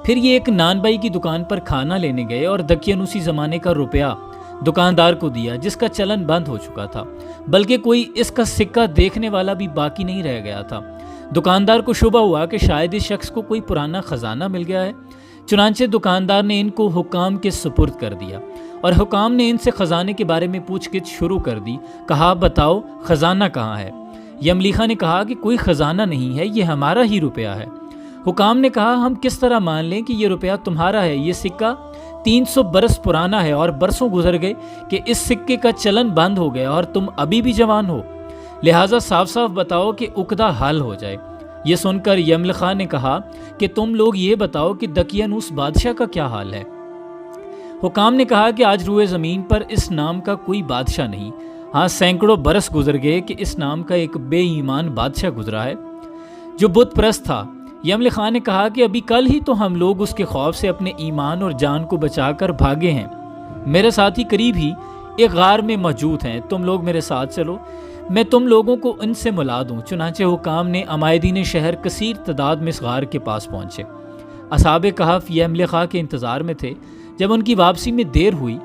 پھر یہ ایک نان بائی کی دکان پر کھانا لینے گئے اور دقیانوسی زمانے کا روپیہ دکاندار کو دیا جس کا چلن بند ہو چکا تھا، بلکہ کوئی اس کا سکہ دیکھنے والا بھی باقی نہیں رہ گیا تھا۔ دکاندار کو شبہ ہوا کہ شاید اس شخص کو کوئی پرانا خزانہ مل گیا ہے، چنانچہ دکاندار نے ان کو حکام کے سپرد کر دیا اور حکام نے ان سے خزانے کے بارے میں پوچھ گچھ شروع کر دی۔ کہا بتاؤ خزانہ کہاں ہے؟ یملیخا نے کہا کہ کوئی خزانہ نہیں ہے، یہ ہمارا ہی روپیہ ہے۔ حکام نے کہا ہم کس طرح مان لیں کہ یہ روپیہ تمہارا ہے؟ یہ سکہ 300 برس پرانا ہے اور برسوں گزر گئے کہ اس سکے کا چلن بند ہو گیا اور تم ابھی بھی جوان ہو، لہٰذا صاف صاف بتاؤ کہ عقدہ حل ہو جائے۔ یہ سن کر یملیخا نے کہا کہ تم لوگ یہ بتاؤ کہ دقیانوس بادشاہ کا کیا حال ہے؟ حکام نے کہا کہ آج روئے زمین پر اس نام کا کوئی بادشاہ نہیں، ہاں سینکڑوں برس گزر گئے کہ اس نام کا ایک بے ایمان بادشاہ گزرا ہے جو بت پرست تھا۔ یملیخا نے کہا کہ ابھی کل ہی تو ہم لوگ اس کے خوف سے اپنے ایمان اور جان کو بچا کر بھاگے ہیں۔ میرے ساتھی قریب ہی ایک غار میں موجود ہیں، تم لوگ میرے ساتھ چلو، میں تم لوگوں کو ان سے ملا دوں۔ چنانچہ حکام نے عمائدین شہر کثیر تعداد میں اس غار کے پاس پہنچے۔ اصحاب کہف یملیخا کے انتظار میں تھے۔ جب ان کی واپسی میں دیر ہوئی